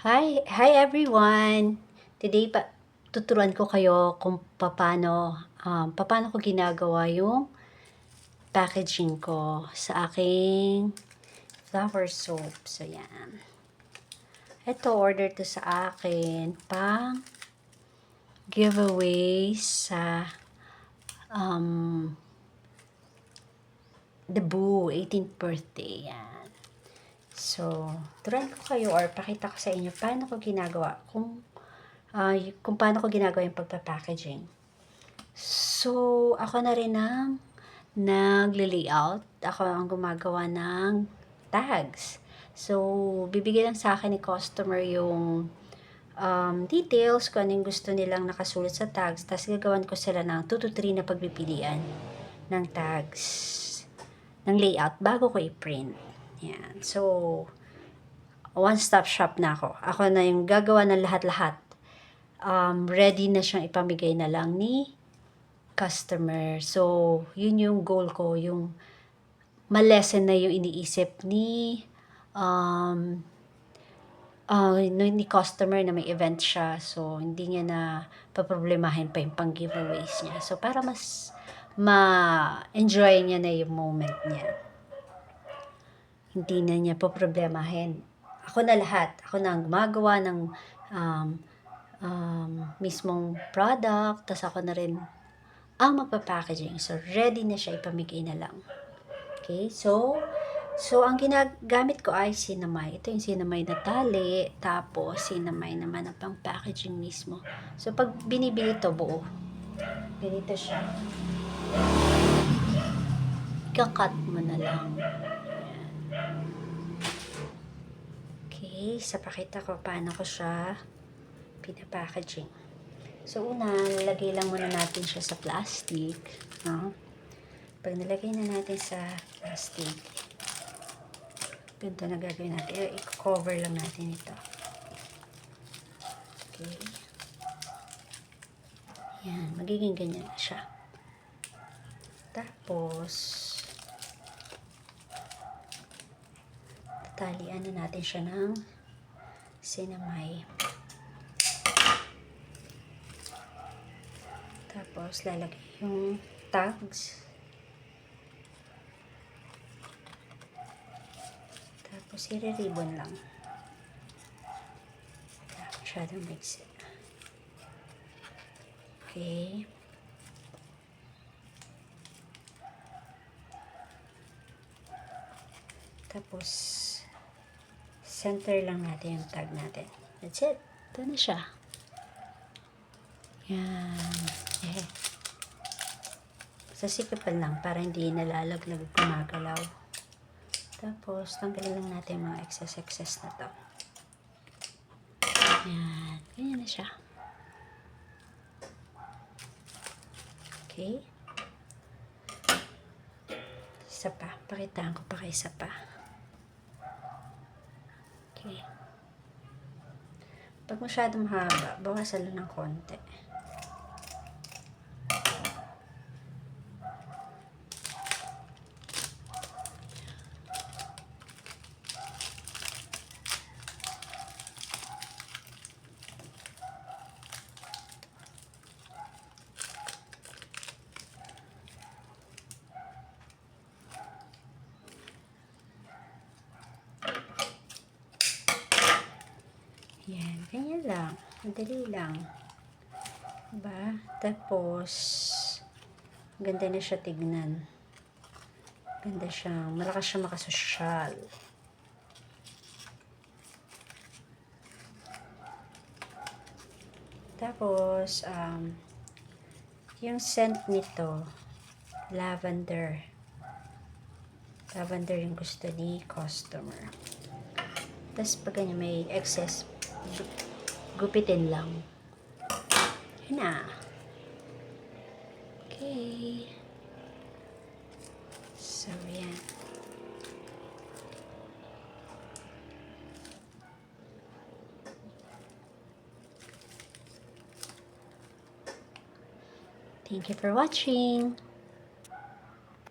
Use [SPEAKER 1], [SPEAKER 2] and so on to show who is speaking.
[SPEAKER 1] Hi everyone! Today tuturuan ko kayo kung paano ko ginagawa yung packaging ko sa aking flower soap. So yan. Ito, order to sa akin pang giveaway sa The Boo 18th birthday. Yan. So, turuan ko kayo or pakita ko sa inyo paano ko ginagawa kung paano ko ginagawa yung pagpa-packaging. So, ako na rin ang nagle-layout. Ako ang gumagawa ng tags. So, bibigyan lang sa akin ni customer yung details, kung anong gusto nilang nakasulat sa tags. Tapos, gagawan ko sila ng 2 to 3 na pagpipilian ng tags, ng layout, bago ko i-print. Yan. So, one-stop shop na ako. Ako na yung gagawa ng lahat-lahat. Ready na siyang ipamigay na lang ni customer. So, yun yung goal ko, yung malesen na yung iniisip ni customer na may event siya. So, hindi niya na paproblemahin pa yung pang-giveaways niya. So, para mas ma-enjoy niya na yung moment niya. Hindi na niya paproblemahin. Ako na lahat. Ako na ang gumagawa ng mismong product. Tapos ako na rin ang magpa-packaging. So, ready na siya, ipamigay na lang. Okay? So ang ginagamit ko ay Sinamay. Ito yung Sinamay na tali. Tapos, Sinamay naman ang pang-packaging mismo. So, pag binibili ito buo, ganito siya. Ika-cut mo na lang. Ayan. Okay, sa pakita ko paano ko siya pina-packaging. So, una, lalagay lang muna natin siya sa plastic. No? Pag nalagay na natin sa plastic, ganito na gagawin natin. I-cover lang natin ito. Okay. Yan, magiging ganyan na siya. Tapos, tatalian na natin siya ng Sinamay. Tapos, lalagay yung tags. Tapos, i-ribbon lang. Masyadong mix it. Okay. Tapos, center lang natin yung tag natin. That's it. Ito na siya. Yan. Sasikipan lang para hindi nalalaglag at gumagalaw. Tapos, tanggalin lang natin yung mga excess na to. Yan. Ganyan na siya. Okay. Isa pa. Pakitaan ko pa kay isa pa. Okay. Pag masyadong mahaba, bawasan lang ng konti. Yan, ganyan lang. Madali lang. Diba? Tapos, ganda na siya tignan. Ganda siya. Malakas siya makasosyal. Tapos, yung scent nito, lavender. Lavender yung gusto ni customer. Tapos, pag ganyan may excess, gupitin lang. Yun na. Okay. So, yan. Thank you for watching.